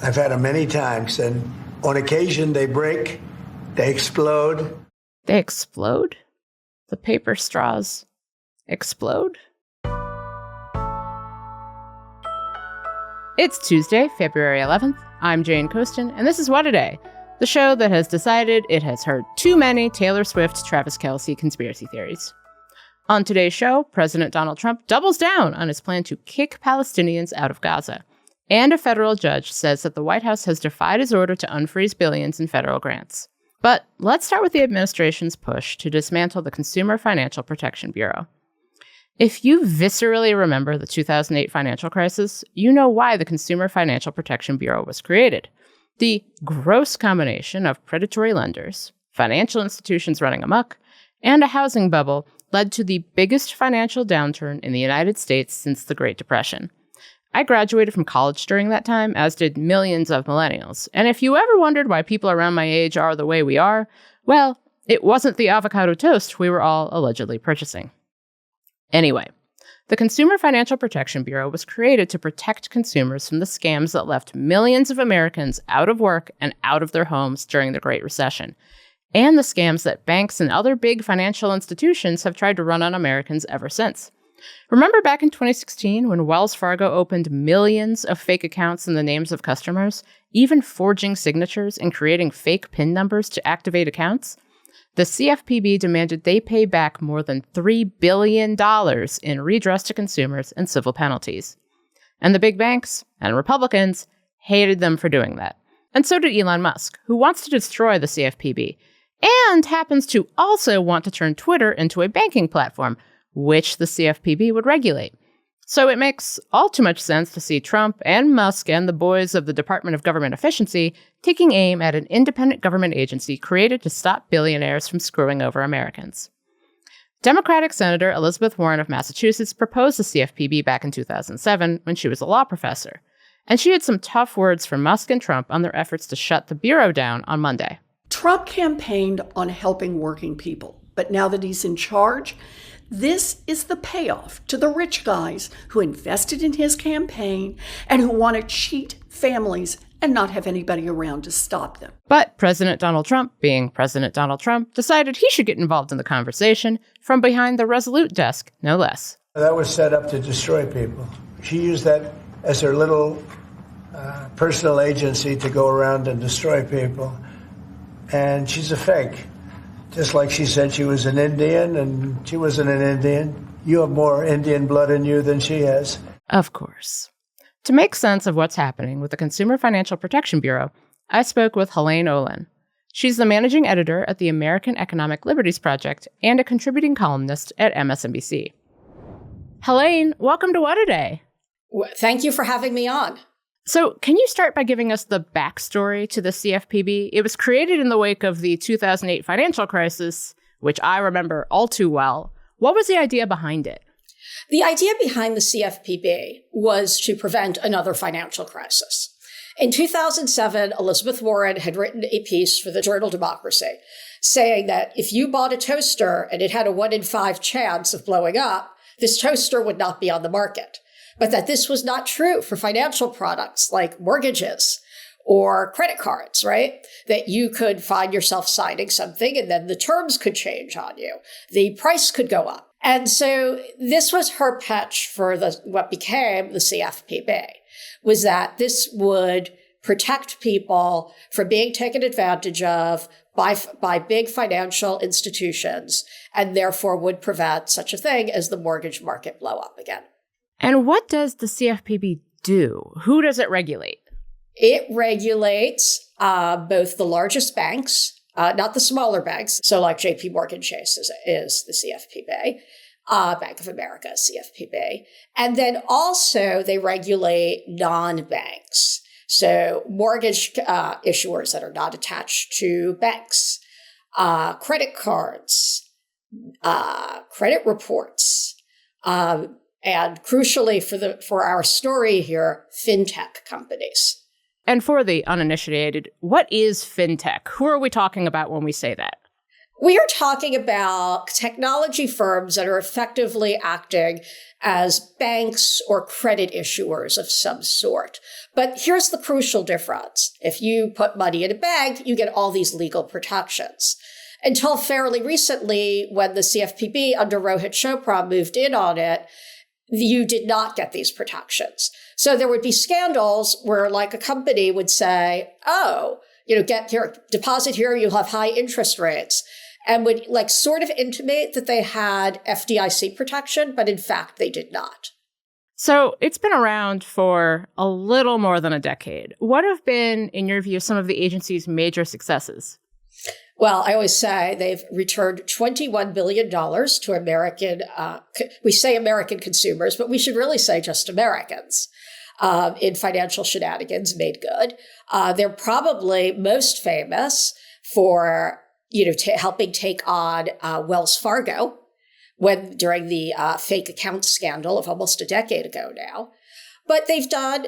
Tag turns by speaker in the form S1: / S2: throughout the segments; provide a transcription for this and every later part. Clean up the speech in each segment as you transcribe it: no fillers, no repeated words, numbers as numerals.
S1: I've had them many times, and on occasion they break, they explode.
S2: They explode? The paper straws explode? It's Tuesday, February 11th. I'm Jane Coaston, and this is What A Day, the show that has decided it has heard too many Taylor Swift, Travis Kelce conspiracy theories. On today's show, President Donald Trump doubles down on his plan to kick Palestinians out of Gaza. And a federal judge says that the White House has defied his order to unfreeze billions in federal grants. But let's start with the administration's push to dismantle the Consumer Financial Protection Bureau. If you viscerally remember the 2008 financial crisis, you know why the Consumer Financial Protection Bureau was created. The gross combination of predatory lenders, financial institutions running amok, and a housing bubble led to the biggest financial downturn in the United States since the Great Depression. I graduated from college during that time, as did millions of millennials. And if you ever wondered why people around my age are the way we are, well, it wasn't the avocado toast we were all allegedly purchasing. Anyway, the Consumer Financial Protection Bureau was created to protect consumers from the scams that left millions of Americans out of work and out of their homes during the Great Recession, and the scams that banks and other big financial institutions have tried to run on Americans ever since. Remember back in 2016 when Wells Fargo opened millions of fake accounts in the names of customers, even forging signatures and creating fake PIN numbers to activate accounts? The CFPB demanded they pay back more than $3 billion in redress to consumers and civil penalties. And the big banks and Republicans hated them for doing that. And so did Elon Musk, who wants to destroy the CFPB, and happens to also want to turn Twitter into a banking platform, which the CFPB would regulate. So it makes all too much sense to see Trump and Musk and the boys of the Department of Government Efficiency taking aim at an independent government agency created to stop billionaires from screwing over Americans. Democratic Senator Elizabeth Warren of Massachusetts proposed the CFPB back in 2007 when she was a law professor, and she had some tough words for Musk and Trump on their efforts to shut the Bureau down on Monday.
S3: Trump campaigned on helping working people, but now that he's in charge, this is the payoff to the rich guys who invested in his campaign and who want to cheat families and not have anybody around to stop them.
S2: But President Donald Trump, being President Donald Trump, decided he should get involved in the conversation from behind the Resolute desk, no less.
S1: That was set up to destroy people. She used that as her little personal agency to go around and destroy people. And she's a fake. Just like she said she was an Indian, and she wasn't an Indian. You have more Indian blood in you than she has.
S2: Of course. To make sense of what's happening with the Consumer Financial Protection Bureau, I spoke with Helaine Olen. She's the managing editor at the American Economic Liberties Project and a contributing columnist at MSNBC. Helaine, welcome to What A Day.
S4: Thank you for having me on.
S2: So can you start by giving us the backstory to the CFPB? It was created in the wake of the 2008 financial crisis, which I remember all too well. What was the idea behind it?
S4: The idea behind the CFPB was to prevent another financial crisis. In 2007, Elizabeth Warren had written a piece for the journal Democracy saying that if you bought a toaster and it had a 1 in 5 chance of blowing up, this toaster would not be on the market. But that this was not true for financial products like mortgages or credit cards, right? That you could find yourself signing something and then the terms could change on you. The price could go up. And so this was her pitch for what became the CFPB, was that this would protect people from being taken advantage of by big financial institutions and therefore would prevent such a thing as the mortgage market blow up again.
S2: And what does the CFPB do? Who does it regulate?
S4: It regulates both the largest banks, not the smaller banks. So like JP Morgan Chase is the CFPB, Bank of America, CFPB. And then also they regulate non-banks. So mortgage issuers that are not attached to banks, credit cards, credit reports, and crucially for our story here, fintech companies.
S2: And for the uninitiated, what is fintech? Who are we talking about when we say that?
S4: We are talking about technology firms that are effectively acting as banks or credit issuers of some sort. But here's the crucial difference. If you put money in a bank, you get all these legal protections. Until fairly recently, when the CFPB under Rohit Chopra moved in on it, you did not get these protections. So there would be scandals where like a company would say, oh, get your deposit here, you'll have high interest rates, and would like sort of intimate that they had FDIC protection, but in fact they did not.
S2: So it's been around for a little more than a decade. What have been, in your view, some of the agency's major successes?
S4: Well, I always say they've returned $21 billion to American, we say American consumers, but we should really say just Americans in financial shenanigans made good. They're probably most famous for, helping take on Wells Fargo during the fake account scandal of almost a decade ago now. But they've done,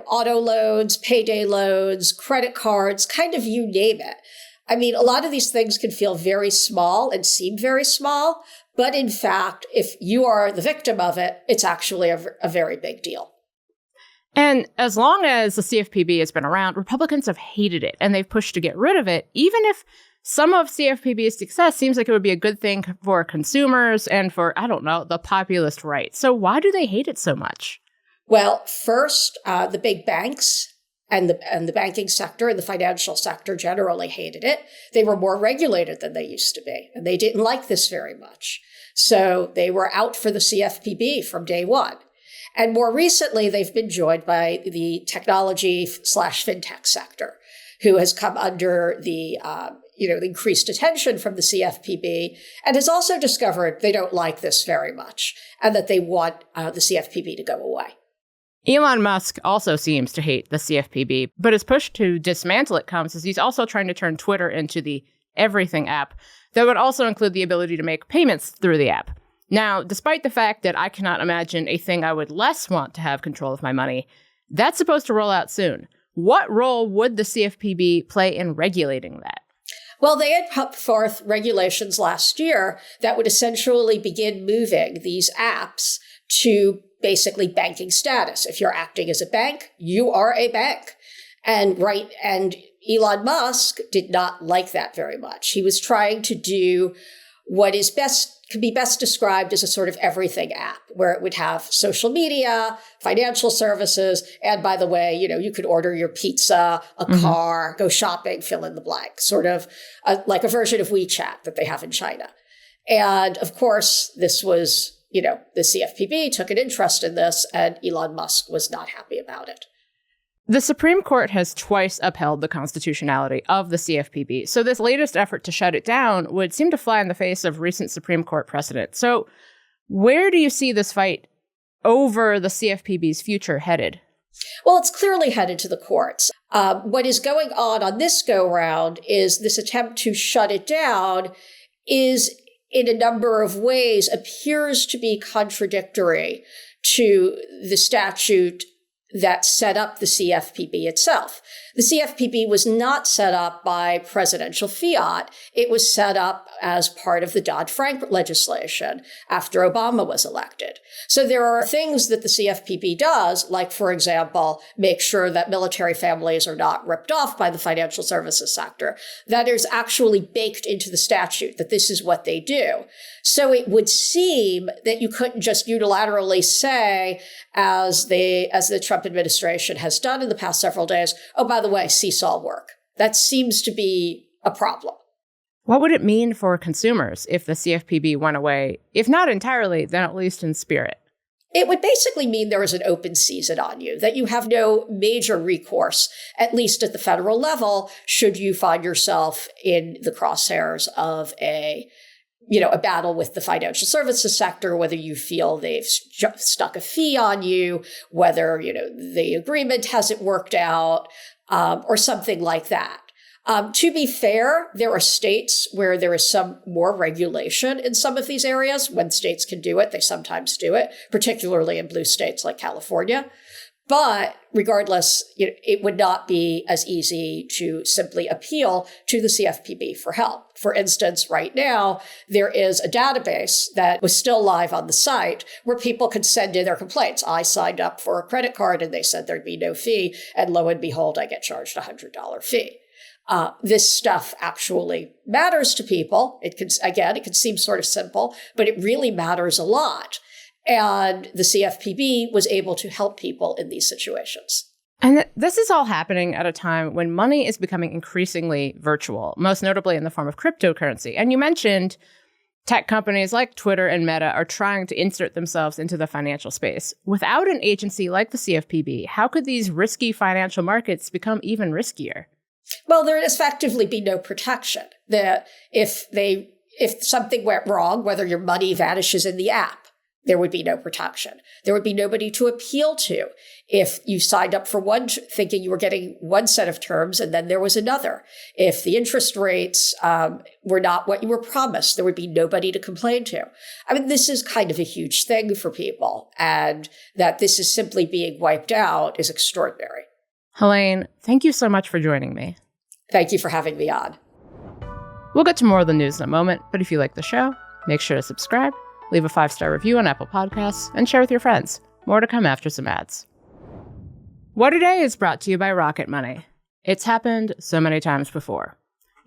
S4: auto loans, payday loans, credit cards, kind of you name it. I mean, a lot of these things can feel very small and seem very small, but in fact, if you are the victim of it, it's actually a very big deal.
S2: And as long as the CFPB has been around, Republicans have hated it, and they've pushed to get rid of it, even if some of CFPB's success seems like it would be a good thing for consumers and for, the populist right. So why do they hate it so much?
S4: Well, first, the big banks and the banking sector and the financial sector generally hated it. They were more regulated than they used to be, and they didn't like this very much. So they were out for the CFPB from day one. And more recently, they've been joined by the technology/fintech sector, who has come under the increased attention from the CFPB and has also discovered they don't like this very much and that they want the CFPB to go away.
S2: Elon Musk also seems to hate the CFPB, but his push to dismantle it comes as he's also trying to turn Twitter into the everything app that would also include the ability to make payments through the app. Now, despite the fact that I cannot imagine a thing I would less want to have control of my money, that's supposed to roll out soon. What role would the CFPB play in regulating that?
S4: Well, they had put forth regulations last year that would essentially begin moving these apps to basically banking status. If you're acting as a bank, you are a bank. And Elon Musk did not like that very much. He was trying to do what could be best described as a sort of everything app, where it would have social media, financial services, and by the way, you could order your pizza, a car, go shopping, fill in the blank, sort of like a version of WeChat that they have in China. And of course, this was, the CFPB took an interest in this, and Elon Musk was not happy about it.
S2: The Supreme Court has twice upheld the constitutionality of the CFPB, so this latest effort to shut it down would seem to fly in the face of recent Supreme Court precedent. So where do you see this fight over the CFPB's future headed?
S4: Well, it's clearly headed to the courts. What is going on this go-round is this attempt to shut it down is, in a number of ways, appears to be contradictory to the statute that set up the CFPB itself. The CFPB was not set up by presidential fiat. It was set up as part of the Dodd-Frank legislation after Obama was elected. So there are things that the CFPB does, like, for example, make sure that military families are not ripped off by the financial services sector, that is actually baked into the statute, that this is what they do. So it would seem that you couldn't just unilaterally say, as the Trump administration has done in the past several days, oh, by the way, cease all work. That seems to be a problem.
S2: What would it mean for consumers if the CFPB went away, if not entirely, then at least in spirit?
S4: It would basically mean there is an open season on you, that you have no major recourse, at least at the federal level, should you find yourself in the crosshairs of a battle with the financial services sector, whether you feel they've stuck a fee on you, whether, the agreement hasn't worked out, or something like that. To be fair, there are states where there is some more regulation in some of these areas. When states can do it, they sometimes do it, particularly in blue states like California. But regardless, it would not be as easy to simply appeal to the CFPB for help. For instance, right now, there is a database that was still live on the site where people could send in their complaints. I signed up for a credit card and they said there'd be no fee. And lo and behold, I get charged a $100 fee. This stuff actually matters to people. It can seem sort of simple, but it really matters a lot. And the CFPB was able to help people in these situations.
S2: And this is all happening at a time when money is becoming increasingly virtual, most notably in the form of cryptocurrency. And you mentioned tech companies like Twitter and Meta are trying to insert themselves into the financial space. Without an agency like the CFPB, how could these risky financial markets become even riskier?
S4: Well, there is effectively be no protection. That if something went wrong, whether your money vanishes in the app, there would be no protection. There would be nobody to appeal to. If you signed up for one thinking you were getting one set of terms and then there was another. If the interest rates were not what you were promised, there would be nobody to complain to. I mean, this is kind of a huge thing for people, and that this is simply being wiped out is extraordinary.
S2: Helaine, thank you so much for joining me.
S4: Thank you for having me on.
S2: We'll get to more of the news in a moment, but if you like the show, make sure to subscribe, leave a 5-star review on Apple Podcasts, and share with your friends. More to come after some ads. What Today is brought to you by Rocket Money. It's happened so many times before.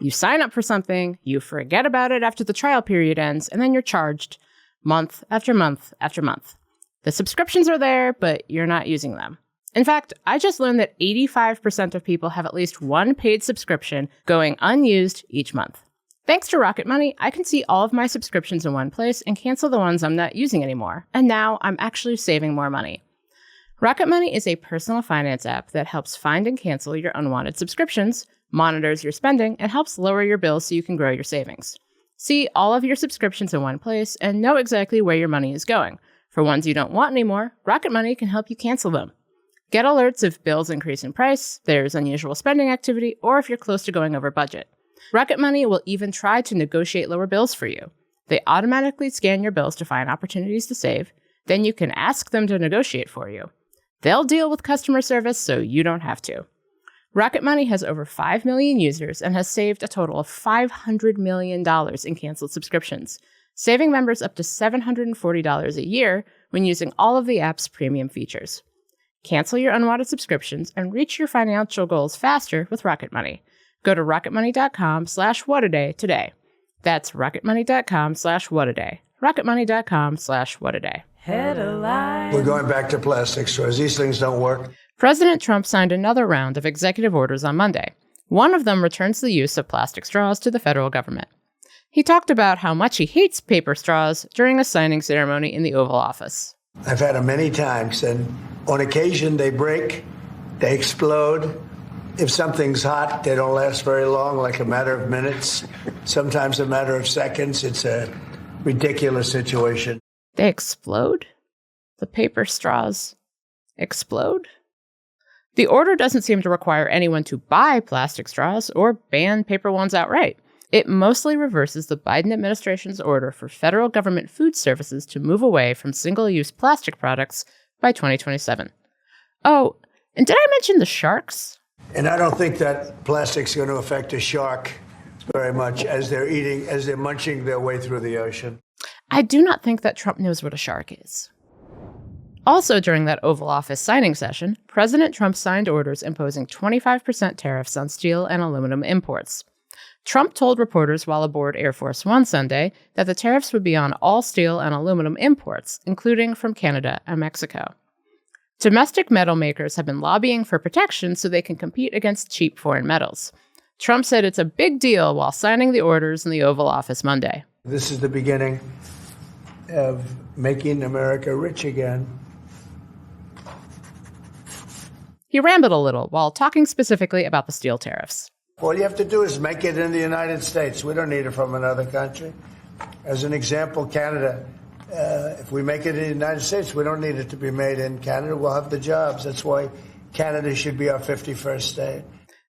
S2: You sign up for something, you forget about it after the trial period ends, and then you're charged month after month after month. The subscriptions are there, but you're not using them. In fact, I just learned that 85% of people have at least one paid subscription going unused each month. Thanks to Rocket Money, I can see all of my subscriptions in one place and cancel the ones I'm not using anymore. And now I'm actually saving more money. Rocket Money is a personal finance app that helps find and cancel your unwanted subscriptions, monitors your spending, and helps lower your bills so you can grow your savings. See all of your subscriptions in one place and know exactly where your money is going. For ones you don't want anymore, Rocket Money can help you cancel them. Get alerts if bills increase in price, there's unusual spending activity, or if you're close to going over budget. Rocket Money will even try to negotiate lower bills for you. They automatically scan your bills to find opportunities to save. Then you can ask them to negotiate for you. They'll deal with customer service so you don't have to. Rocket Money has over 5 million users and has saved a total of $500 million in canceled subscriptions, saving members up to $740 a year when using all of the app's premium features. Cancel your unwanted subscriptions and reach your financial goals faster with Rocket Money. Go to rocketmoney.com/whataday today. That's rocketmoney.com/whataday. rocketmoney.com/whataday.
S5: Headline.
S1: We're going back to plastic straws. These things don't work.
S2: President Trump signed another round of executive orders on Monday. One of them returns the use of plastic straws to the federal government. He talked about how much he hates paper straws during a signing ceremony in the Oval Office.
S1: I've had them many times, and on occasion they break, they explode. If something's hot, they don't last very long, like a matter of minutes, sometimes a matter of seconds. It's a ridiculous situation.
S2: They explode? The paper straws explode? The order doesn't seem to require anyone to buy plastic straws or ban paper ones outright. It mostly reverses the Biden administration's order for federal government food services to move away from single-use plastic products by 2027. Oh, and did I mention the sharks?
S1: And I don't think that plastic's going to affect a shark very much as they're munching their way through the ocean.
S2: I do not think that Trump knows what a shark is. Also during that Oval Office signing session, President Trump signed orders imposing 25% tariffs on steel and aluminum imports. Trump told reporters while aboard Air Force One Sunday that the tariffs would be on all steel and aluminum imports, including from Canada and Mexico. Domestic metal makers have been lobbying for protection so they can compete against cheap foreign metals. Trump said it's a big deal while signing the orders in the Oval Office Monday.
S1: This is the beginning of making America rich again.
S2: He rambled a little while talking specifically about the steel tariffs.
S1: All you have to do is make it in the United States. We don't need it from another country. As an example, Canada. If we make it in the United States, we don't need it to be made in Canada. We'll have the jobs. That's why Canada should be our 51st state.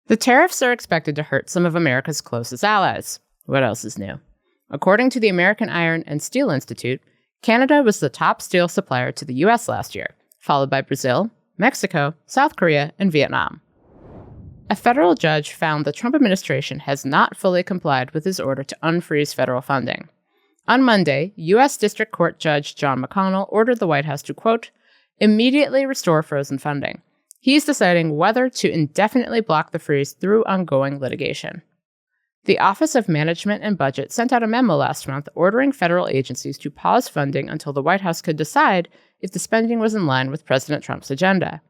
S2: The tariffs are expected to hurt some of America's closest allies. What else is new? According to the American Iron and Steel Institute, Canada was the top steel supplier to the U.S. last year, followed by Brazil, Mexico, South Korea, and Vietnam. A federal judge found the Trump administration has not fully complied with his order to unfreeze federal funding. On Monday, U.S. District Court Judge John McConnell ordered the White House to, quote, immediately restore frozen funding. He's deciding whether to indefinitely block the freeze through ongoing litigation. The Office of Management and Budget sent out a memo last month ordering federal agencies to pause funding until the White House could decide if the spending was in line with President Trump's agenda.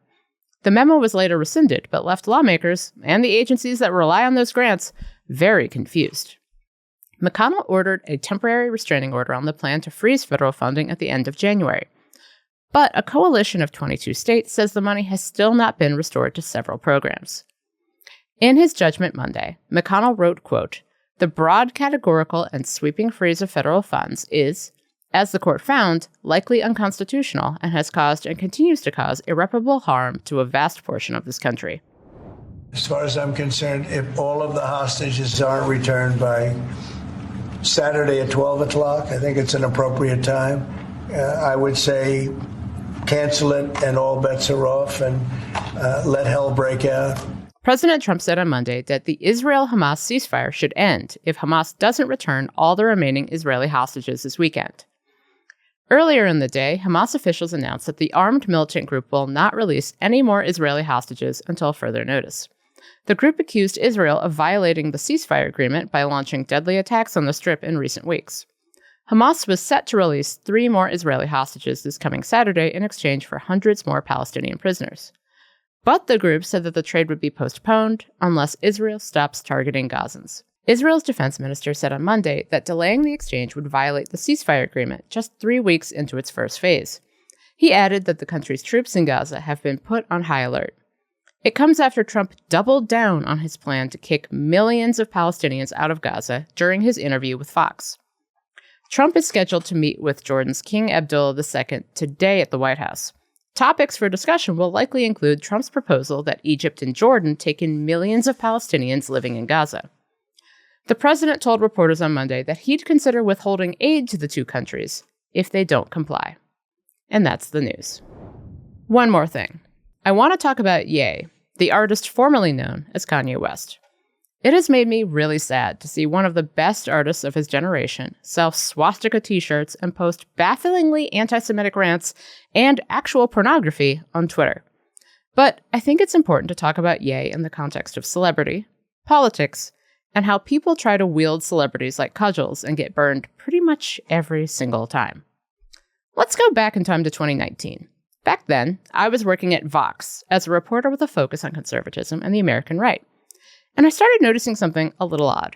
S2: The memo was later rescinded, but left lawmakers and the agencies that rely on those grants very confused. McConnell ordered a temporary restraining order on the plan to freeze federal funding at the end of January. But a coalition of 22 states says the money has still not been restored to several programs. In his judgment Monday, McConnell wrote, quote, the broad categorical and sweeping freeze of federal funds is, as the court found, likely unconstitutional and has caused and continues to cause irreparable harm to a vast portion of this country.
S1: As far as I'm concerned, if all of the hostages aren't returned by Saturday at 12 o'clock, I think it's an appropriate time. I would say cancel it and all bets are off and let hell break out.
S2: President Trump said on Monday that the Israel-Hamas ceasefire should end if Hamas doesn't return all the remaining Israeli hostages this weekend. Earlier in the day, Hamas officials announced that the armed militant group will not release any more Israeli hostages until further notice. The group accused Israel of violating the ceasefire agreement by launching deadly attacks on the Strip in recent weeks. Hamas was set to release 3 more Israeli hostages this coming Saturday in exchange for hundreds more Palestinian prisoners. But the group said that the trade would be postponed unless Israel stops targeting Gazans. Israel's defense minister said on Monday that delaying the exchange would violate the ceasefire agreement just 3 weeks into its first phase. He added that the country's troops in Gaza have been put on high alert. It comes after Trump doubled down on his plan to kick millions of Palestinians out of Gaza during his interview with Fox. Trump is scheduled to meet with Jordan's King Abdullah II today at the White House. Topics for discussion will likely include Trump's proposal that Egypt and Jordan take in millions of Palestinians living in Gaza. The president told reporters on Monday that he'd consider withholding aid to the two countries if they don't comply. And that's the news. One more thing. I want to talk about Ye, the artist formerly known as Kanye West. It has made me really sad to see one of the best artists of his generation sell swastika t-shirts and post bafflingly anti-Semitic rants and actual pornography on Twitter. But I think it's important to talk about Ye in the context of celebrity, politics, and how people try to wield celebrities like cudgels and get burned pretty much every single time. Let's go back in time to 2019. Back then, I was working at Vox as a reporter with a focus on conservatism and the American right. And I started noticing something a little odd.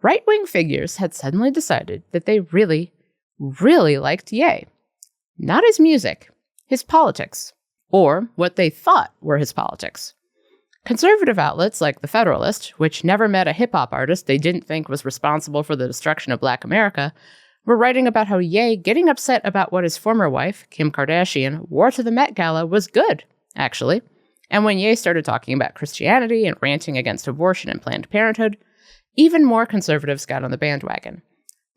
S2: Right-wing figures had suddenly decided that they really, really liked Ye. Not his music, his politics, or what they thought were his politics. Conservative outlets like The Federalist, which never met a hip-hop artist they didn't think was responsible for the destruction of Black America, were writing about how Ye getting upset about what his former wife, Kim Kardashian, wore to the Met Gala was good, actually. And when Ye started talking about Christianity and ranting against abortion and Planned Parenthood, even more conservatives got on the bandwagon.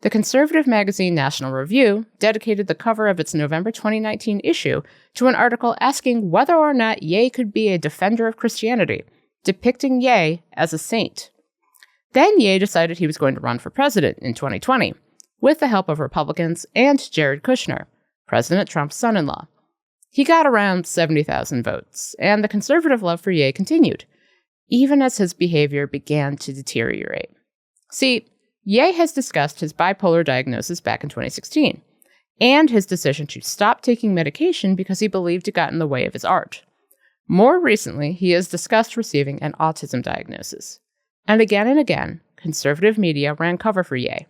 S2: The conservative magazine National Review dedicated the cover of its November 2019 issue to an article asking whether or not Ye could be a defender of Christianity, depicting Ye as a saint. Then Ye decided he was going to run for president in 2020, with the help of Republicans and Jared Kushner, President Trump's son-in-law. He got around 70,000 votes, and the conservative love for Ye continued, even as his behavior began to deteriorate. See, Ye has discussed his bipolar diagnosis back in 2016, and his decision to stop taking medication because he believed it got in the way of his art. More recently, he has discussed receiving an autism diagnosis. And again, conservative media ran cover for Ye,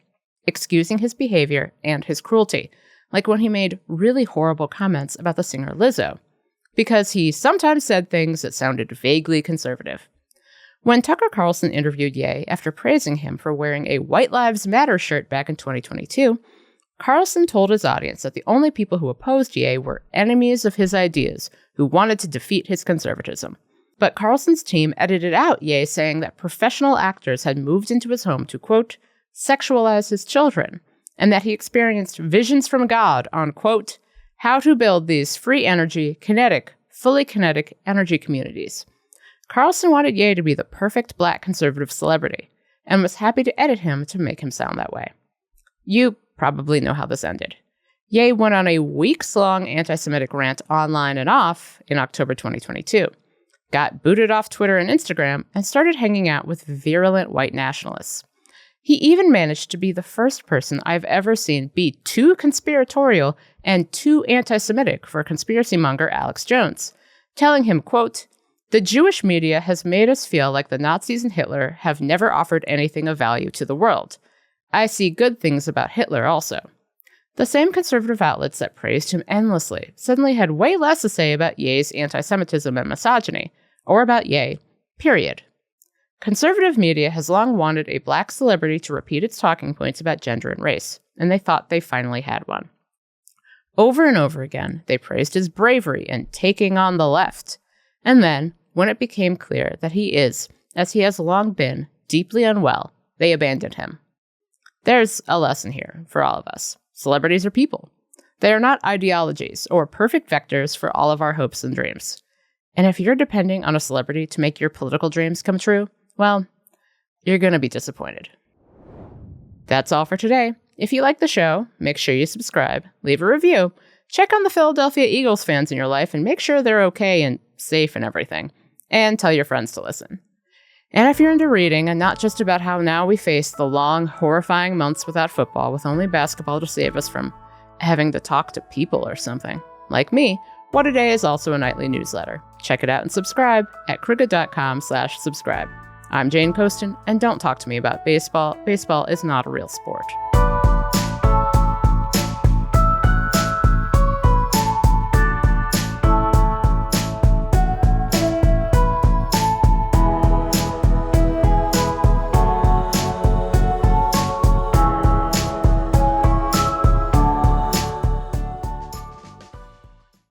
S2: excusing his behavior and his cruelty, like when he made really horrible comments about the singer Lizzo, because he sometimes said things that sounded vaguely conservative. When Tucker Carlson interviewed Ye after praising him for wearing a White Lives Matter shirt back in 2022, Carlson told his audience that the only people who opposed Ye were enemies of his ideas who wanted to defeat his conservatism. But Carlson's team edited out Ye saying that professional actors had moved into his home to, quote, sexualize his children, and that he experienced visions from God on, quote, how to build these free energy, kinetic, fully kinetic energy communities. Carlson wanted Ye to be the perfect black conservative celebrity, and was happy to edit him to make him sound that way. You probably know how this ended. Ye went on a weeks-long anti-Semitic rant online and off in October 2022, got booted off Twitter and Instagram, and started hanging out with virulent white nationalists. He even managed to be the first person I've ever seen be too conspiratorial and too anti-Semitic for conspiracy monger Alex Jones, telling him, quote, "The Jewish media has made us feel like the Nazis and Hitler have never offered anything of value to the world. I see good things about Hitler also." The same conservative outlets that praised him endlessly suddenly had way less to say about Ye's anti-Semitism and misogyny, or about Ye, period. Conservative media has long wanted a black celebrity to repeat its talking points about gender and race, and they thought they finally had one. Over and over again, they praised his bravery in taking on the left. And then, when it became clear that he is, as he has long been, deeply unwell, they abandoned him. There's a lesson here for all of us. Celebrities are people. They are not ideologies or perfect vectors for all of our hopes and dreams. And if you're depending on a celebrity to make your political dreams come true, well, you're going to be disappointed. That's all for today. If you like the show, make sure you subscribe, leave a review, check on the Philadelphia Eagles fans in your life, and make sure they're okay and safe and everything, and tell your friends to listen. And if you're into reading, and not just about how now we face the long, horrifying months without football with only basketball to save us from having to talk to people or something, like me, What A Day is also a nightly newsletter. Check it out and subscribe at crooked.com/subscribe. I'm Jane Coaston, and don't talk to me about baseball. Baseball is not a real sport.